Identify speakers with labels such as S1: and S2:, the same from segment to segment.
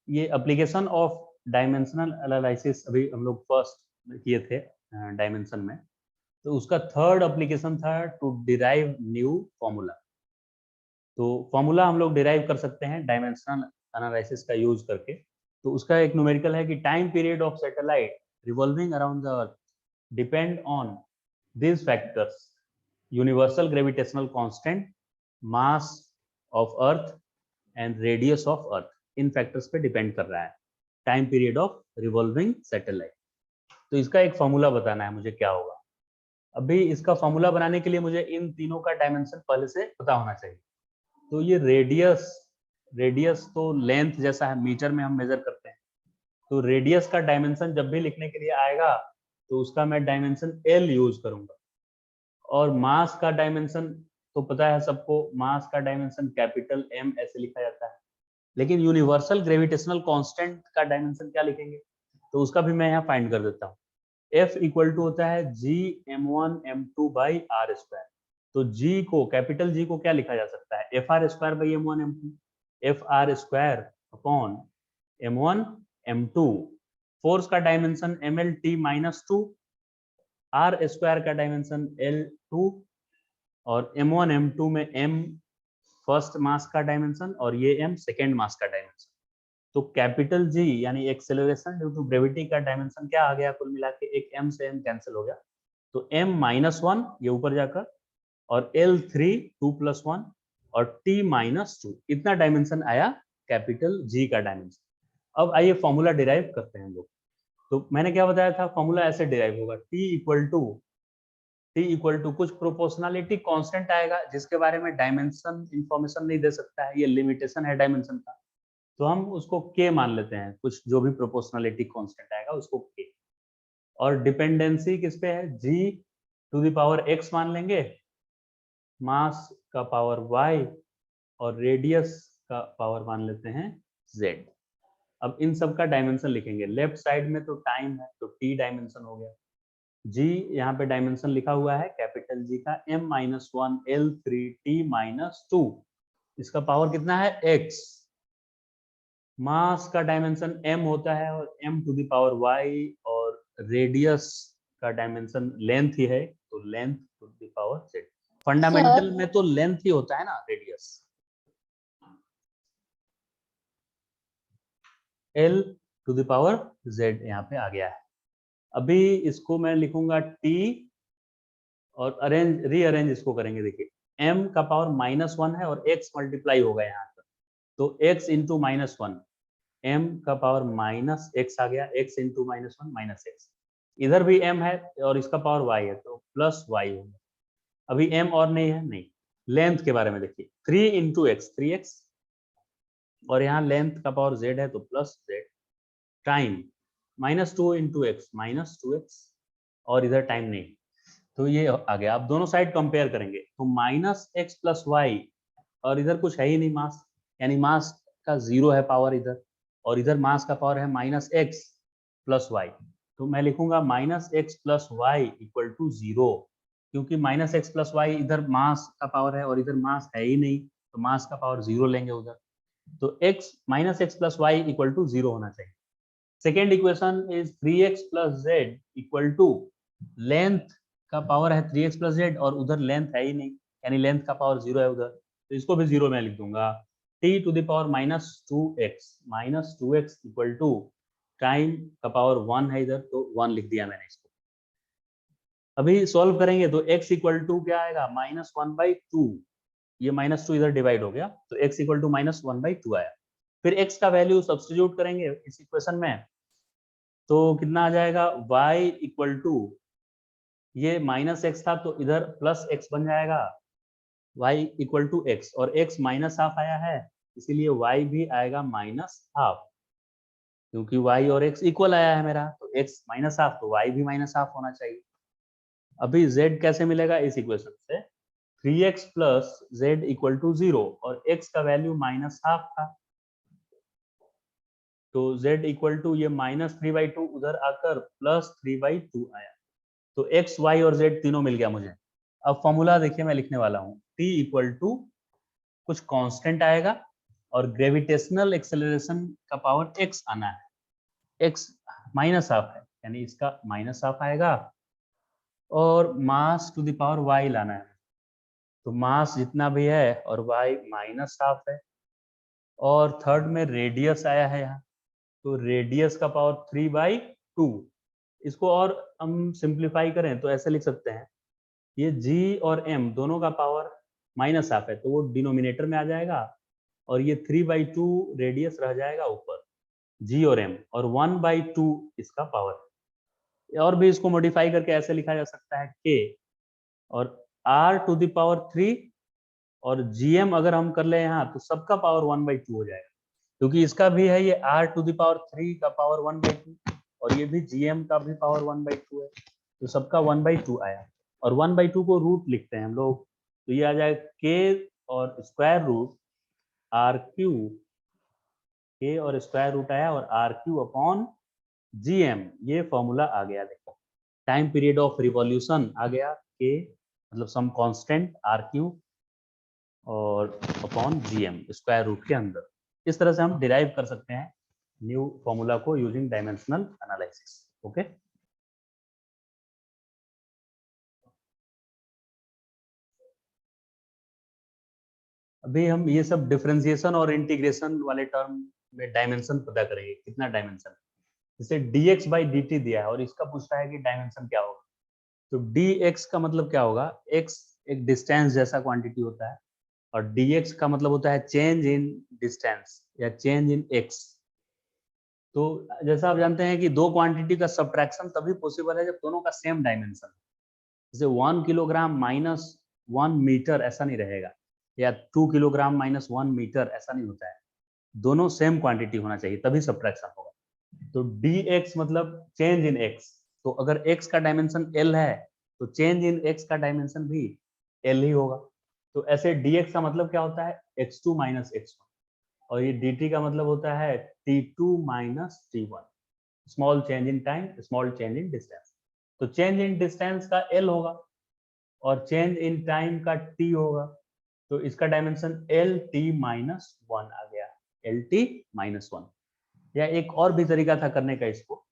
S1: ये application of dimensional analysis अभी हम लोग फर्स्ट किए थे डायमेंशन में, तो उसका थर्ड एप्लीकेशन था टू डिराइव न्यू फॉर्मूला। तो फॉर्मूला हम लोग डिराइव कर सकते हैं डायमेंशनल एनालिसिस का यूज करके। तो उसका एक न्यूमेरिकल है कि time period of satellite revolving around the earth depend on these factors: universal gravitational constant, mass of earth and radius of earth। In factors पे डिपेंड कर रहा है time period of revolving satellite. तो इसका एक formula बताना है मुझे क्या होगा। अभी इसका फॉर्मूला बनाने के लिए मुझे इन तीनों का डायमेंशन पहले से पता होना चाहिए। तो ये रेडियस, रेडियस तो लेंथ जैसा है, मीटर में हम मेजर करते हैं। तो रेडियस का डायमेंशन जब भी लिखने के लिए आएगा तो उसका मैं डायमेंशन एल यूज करूंगा। और मास का डायमेंशन तो पता है सबको, मास का डायमेंशन कैपिटल एम ऐसे लिखा जाता है। लेकिन यूनिवर्सल ग्रेविटेशनल कांस्टेंट का डायमेंशन क्या लिखेंगे, तो उसका भी मैं यहाँ फाइंड कर देता हूँ। F इक्वल टू होता है G m1 m2 by r square. तो G को, कैपिटल G को क्या लिखा जा सकता है, F r square by m1 m2, F r square upon m1 m2। Force का dimension mlt minus two, r square का डायमेंशन L2, और m1 m2 में m फर्स्ट मास का डायमेंशन और ये m सेकेंड मास का डायमेंशन। तो capital G यानी एक्सेलरेशन ड्यू टू ग्रेविटी का डायमेंशन क्या आ गया, कुल मिला के एक m से m कैंसिल हो गया, तो m माइनस वन ये ऊपर जाकर, और L3 2 प्लस वन, और t माइनस टू, इतना डायमेंशन आया कैपिटल G का डायमेंशन। अब आइए फॉर्मूला डिराइव करते हैं हम लोग। तो मैंने क्या बताया था, फॉर्मूला ऐसे डिराइव होगा, T इक्वल टू कुछ प्रोपोर्शनलिटी कांस्टेंट आएगा जिसके बारे में डायमेंशन इंफॉर्मेशन नहीं दे सकता है, ये लिमिटेशन है डायमेंशन का। तो हम उसको k मान लेते हैं, कुछ जो भी प्रोपोर्शनलिटी कांस्टेंट आएगा उसको k। और डिपेंडेंसी किस पे है, g to the power x मान लेंगे, मास का पावर y, और रेडियस का पावर मान लेते हैं z। अब इन सब का डायमेंशन लिखेंगे। लेफ्ट साइड में तो टाइम है तो t डायमेंशन हो गया, g यहाँ पे डायमेंशन लिखा हुआ है कैपिटल G का m minus one L3 t minus two, इसका पावर कितना है x। मास का डायमेंशन m होता है और m to the power y, और रेडियस का डायमेंशन लेंथ ही है तो length to the power z। Fundamental में तो लेंथ ही होता है ना, radius. l to the power z यहाँ पे आ गया है। अभी इसको मैं लिखूंगा t, और अरेंज रीअरेंज इसको करेंगे। देखिए m का पावर माइनस वन है और x मल्टीप्लाई होगा यहाँ पर, तो x into minus one, m का पावर माइनस x आ गया, x into minus one minus x. इधर भी m है और इसका पावर y है तो प्लस y होगा। अभी m और नहीं है, नहीं। लेंथ के बारे में देखिए, 3 इंटू एक्स 3x, और यहाँ लेंथ का पावर z है तो plus z, time minus two into x minus two x, और इधर टाइम नहीं, तो ये आ गया। आप दोनों साइड कंपेयर करेंगे तो माइनस एक्स प्लस वाई, और इधर कुछ है ही नहीं मास, यानी मास का जीरो है पावर इधर, और इधर मास का पावर है माइनस एक्स प्लस वाई। तो मैं लिखूंगा minus x plus y equal to zero, क्योंकि माइनस एक्स प्लस वाई इधर मास का पावर है और इधर मास है ही नहीं, तो मास का पावर जीरो लेंगे उधर। तो x minus x plus y equal to zero होना चाहिए। Second equation is 3x plus z equal to, length का पावर है 3x प्लस जेड और उधर लेंथ है ही नहीं, यानी लेंथ का पावर जीरो है उधर, तो इसको भी जीरो में लिख दूंगा। t to the power minus two x equal to, time का पावर वन है इधर तो वन लिख दिया मैंने इसको। अभी सॉल्व करेंगे तो x इक्वल टू क्या आएगा, माइनस वन बाई टू, ये माइनस टू इधर डिवाइड हो गया तो x equal to minus one by two आया। फिर x का वैल्यू सब्स्टिट्यूट करेंगे इस इक्वेशन में, तो कितना आ जाएगा, y इक्वल टू, ये माइनस एक्स था तो इधर प्लस एक्स बन जाएगा, y इक्वल टू एक्स, और x माइनस हाफ आया है इसीलिए y भी आएगा माइनस हाफ, क्योंकि y और x इक्वल आया है मेरा, तो x माइनस हाफ तो y भी माइनस हाफ होना चाहिए। अभी z कैसे मिलेगा, इस इक्वेशन से 3x plus z equal to zero, और x का वैल्यू माइनस हाफ था, तो z इक्वल टू ये माइनस थ्री बाई टू उधर आकर प्लस थ्री बाई टू आया, तो x y और z तीनों मिल गया मुझे। अब फॉर्मूला देखिए मैं लिखने वाला हूँ, t इक्वल टू कुछ कांस्टेंट आएगा और ग्रेविटेशनल एक्सेलरेशन का पावर x आना है, x माइनस हाफ है, यानी इसका माइनस हाफ आएगा, और मास टू द पावर y लाना है, तो मास जितना भी है और y माइनस हाफ है, और थर्ड में रेडियस आया है यहाँ, तो रेडियस का पावर 3/2। इसको और हम सिंप्लीफाई करें तो ऐसे लिख सकते हैं, ये g और m दोनों का पावर माइनस हाफ है, तो वो डिनोमिनेटर में आ जाएगा, और ये 3/2 रेडियस रह जाएगा ऊपर, g और m, और 1/2 इसका पावर है। और भी इसको मॉडिफाई करके ऐसे लिखा जा सकता है k और r टू द पावर 3, और gm अगर हम कर ले यहाँ तो सबका पावर 1/2 हो जाएगा, क्योंकि इसका भी है ये r टू द पावर 3 का पावर 1/2, और ये भी gm का भी पावर 1/2 है, तो सबका 1/2 आया, और 1/2 को रूट लिखते हैं हम लोग, तो ये आ जाएगा k और square root r q, k और स्क्वायर रूट आया और आर क्यू अपॉन gm, ये फॉर्मूला आ गया। देखो टाइम पीरियड ऑफ रिवॉल्यूशन आ गया, k मतलब सम कांस्टेंट आर क्यू और अपॉन gm स्क्वायर रूट के अंदर। इस तरह से हम डिराइव कर सकते हैं न्यू फॉर्मूला को यूजिंग डायमेंशनल एनालिसिस। ओके, अभी हम ये सब डिफरेंशिएशन और इंटीग्रेशन वाले टर्म में डायमेंशन पता करेंगे, कितना डायमेंशन, जैसे dx बाई dt दिया है और इसका पूछता है कि डायमेंशन क्या होगा, तो dx का मतलब क्या होगा, x एक डिस्टेंस जैसा क्वांटिटी होता है, और dx का मतलब होता है चेंज इन डिस्टेंस या चेंज इन x। तो जैसा आप जानते हैं कि दो क्वांटिटी का सब्ट्रैक्शन तभी पॉसिबल है जब दोनों का सेम डायमेंशन, जैसे 1 किलोग्राम माइनस 1 मीटर ऐसा नहीं रहेगा, या 2 किलोग्राम माइनस 1 मीटर ऐसा नहीं होता है, दोनों सेम क्वांटिटी होना चाहिए तभी सब्ट्रैक्शन होगा। तो dx मतलब चेंज इन x, तो अगर x का डायमेंशन l है तो चेंज इन x का डायमेंशन भी l ही होगा। तो ऐसे dx का मतलब क्या होता है, x2 माइनस x1, और ये dt का मतलब होता है t2 minus t1, small change in time small change in distance. तो चेंज इन डिस्टेंस का l होगा और चेंज इन टाइम का t होगा, तो इसका dimension L T minus one आ गया, एल टी माइनस वन। या एक और भी तरीका था करने का इसको,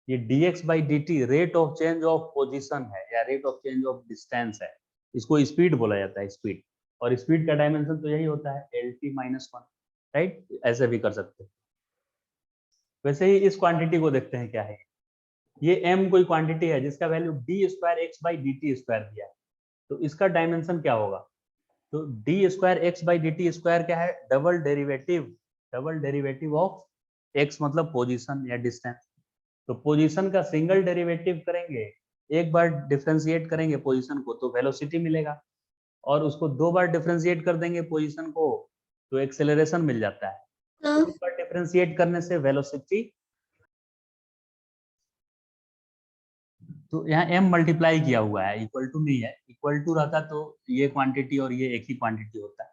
S1: ये dx by dt rate of change of position है या rate of change of distance है, इसको स्पीड बोला जाता है, स्पीड, और स्पीड का डायमेंशन तो यही होता है L T minus one, right, ऐसे भी कर सकते हैं। वैसे ही इस क्वांटिटी को देखते हैं क्या है, ये m कोई क्वांटिटी है जिसका value D square x by D T square दिया है, तो इसका डायमेंशन क्या होगा, तो D square x by D T square क्या है, डबल डेरिवेटिव ऑफ x मतलब पोजीशन या डिस्टेंस। तो पोजीशन का सिंगल डेरिवेटिव करेंगे, एक बार डिफरेंशिएट करेंगे पोजीशन को तो वेलोसिटी मिलेगा, और उसको दो बार डिफरेंशिएट कर देंगे पोजीशन को तो एक्सेलरेशन मिल जाता है। तो एक बार डिफरेंशिएट करने से वेलोसिटी, तो यहाँ m मल्टीप्लाई किया हुआ है, इक्वल टू नहीं है, इक्वल टू रहता तो ये क्वांटिटी और ये एक ही क्वांटिटी होता है,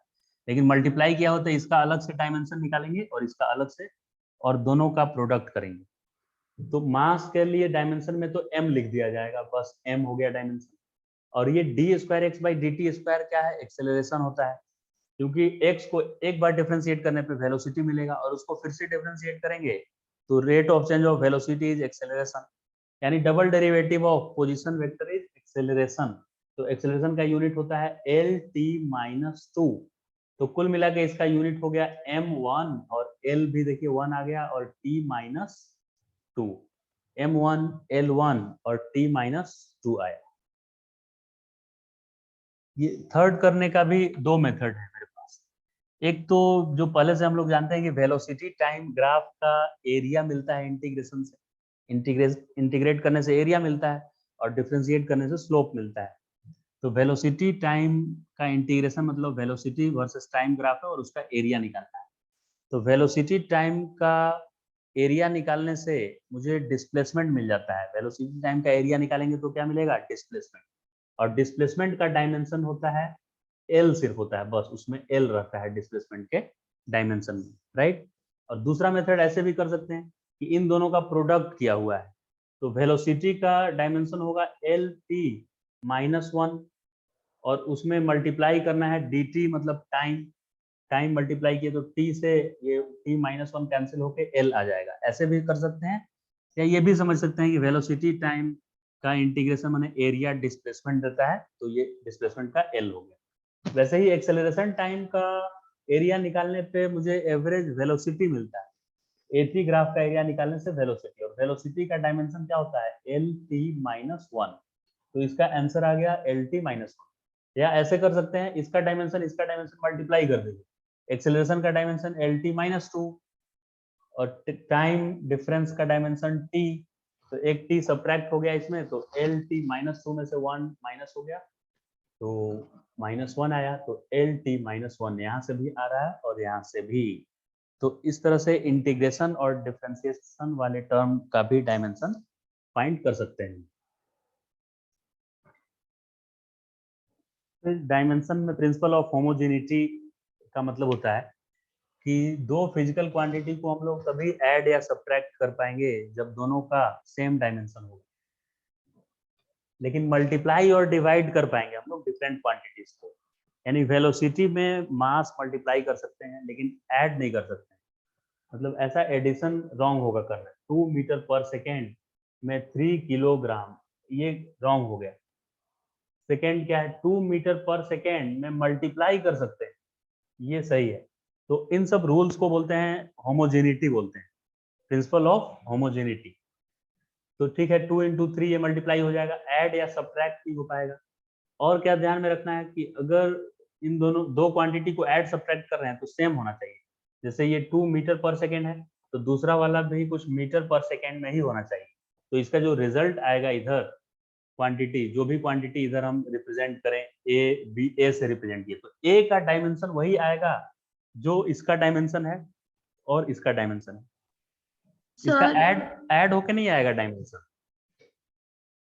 S1: लेकिन मल्टीप्लाई किया होता है, इसका अलग से डायमेंशन निकालेंगे और इसका अलग से, और दोनों का प्रोडक्ट करेंगे। तो मास के लिए डायमेंशन में तो m लिख दिया जाएगा, बस m हो गया डायमेंशन। और ये D square x by D T square क्या है, एक्सेलरेशन होता है, क्योंकि x को एक बार डिफरेंशिएट करने पे वेलोसिटी मिलेगा और उसको फिर से डिफरेंशिएट करेंगे तो rate of change of velocity is acceleration, यानी double derivative of position vector is acceleration. तो एक्सेलरेशन का यूनिट होता है एल टी माइनस टू, तो कुल मिला के इसका यूनिट हो गया m1, और l भी देखिए 1 आ गया, और t minus two, m1 l1 और t माइनस टू आया। ये थर्ड करने का भी दो मेथड है मेरे पास। एक तो जो पहले से हम लोग जानते हैं कि वेलोसिटी टाइम ग्राफ का एरिया मिलता है इंटीग्रेशन से, इंटीग्रेट करने से एरिया मिलता है और डिफरेंशिएट करने से स्लोप मिलता है। तो वेलोसिटी टाइम का इंटीग्रेशन मतलब वेलोसिटी वर्सेस टाइम ग्राफ है और उसका एरिया निकालना है। तो वेलोसिटी टाइम का एरिया निकालने से मुझे डिस्प्लेसमेंट मिल जाता है, वेलोसिटी टाइम का एरिया निकालेंगे तो क्या मिलेगा, डिस्प्लेसमेंट, और डिस्प्लेसमेंट का डायमेंशन होता है एल, सिर्फ होता है बस, उसमें एल रहता है डिस्प्लेसमेंट के डायमेंशन में, राइट। और दूसरा मेथड ऐसे भी कर सकते हैं कि इन दोनों का प्रोडक्ट किया हुआ है, तो वेलोसिटी का डायमेंशन होगा एल टी माइनस वन, और उसमें मल्टीप्लाई करना है डी टी मतलब टाइम, टाइम मल्टीप्लाई किए तो टी से ये टी माइनस वन कैंसिल होके एल आ जाएगा, ऐसे भी कर सकते हैं। या ये भी समझ सकते हैं कि वेलोसिटी टाइम का इंटीग्रेशन माने एरिया डिस्प्लेसमेंट देता है, तो ये डिस्प्लेसमेंट का एल हो गया। वैसे ही एक्सेलरेशन टाइम का एरिया निकालने पे मुझे एवरेज वेलोसिटी मिलता है, एटी ग्राफ का एरिया निकालने से वेलोसिटी, और वेलोसिटी का डायमेंशन क्या होता है, एल टी माइनस वन, तो इसका आंसर आ गया एल टी माइनस वन। या ऐसे कर सकते हैं, इसका डायमेंशन मल्टीप्लाई कर दीजिए, एक्सेलरेशन का dimension L T minus two और टाइम डिफरेंस का डायमेंशन टी, तो एक टी सब्ट्रैक्ट हो गया इसमें, तो एल टी माइनस टू में से वन माइनस हो गया तो माइनस वन आया, तो एल टी माइनस वन यहाँ से भी आ रहा है और यहाँ से भी। तो इस तरह से इंटीग्रेशन और डिफरेंशिएशन वाले टर्म का भी डायमेंशन फाइंड कर सकते हैं। डायमेंशन में प्रिंसिपल ऑफ होमोजेनिटी का मतलब होता है कि दो फिजिकल क्वांटिटी को हम लोग तभी ऐड या सब्ट्रैक्ट कर पाएंगे जब दोनों का सेम डायमेंशन होगा, लेकिन मल्टीप्लाई और डिवाइड कर पाएंगे हम लोग डिफरेंट क्वांटिटीज को। यानी वेलोसिटी में मास मल्टीप्लाई कर सकते हैं लेकिन ऐड नहीं कर सकते, मतलब ऐसा एडिशन रॉन्ग होगा करना। 2 मीटर पर सेकेंड में 3 किलोग्राम, ये रॉन्ग हो गया। सेकेंड क्या है, 2 मीटर पर सेकेंड में मल्टीप्लाई कर सकते हैं, ये सही है। तो इन सब रूल्स को बोलते हैं होमोजेनिटी, बोलते हैं प्रिंसिपल ऑफ होमोजेनिटी। तो ठीक है, 2 इंटू थ्री ये मल्टीप्लाई हो जाएगा, ऐड या सब्ट्रैक्ट नहीं हो पाएगा। और क्या ध्यान में रखना है कि अगर इन दोनों दो क्वांटिटी को ऐड सब्ट्रैक्ट कर रहे हैं तो सेम होना चाहिए। जैसे ये 2 मीटर पर सेकेंड है तो दूसरा वाला भी कुछ मीटर पर सेकेंड में ही होना चाहिए। तो इसका जो रिजल्ट आएगा इधर, क्वांटिटी, जो भी क्वांटिटी इधर हम रिप्रेजेंट करें, ए बी, ए से रिप्रेजेंट किए, तो ए का डायमेंशन वही आएगा जो इसका डायमेंशन है और इसका डायमेंशन है। इसका ऐड होके नहीं आएगा डायमेंशन,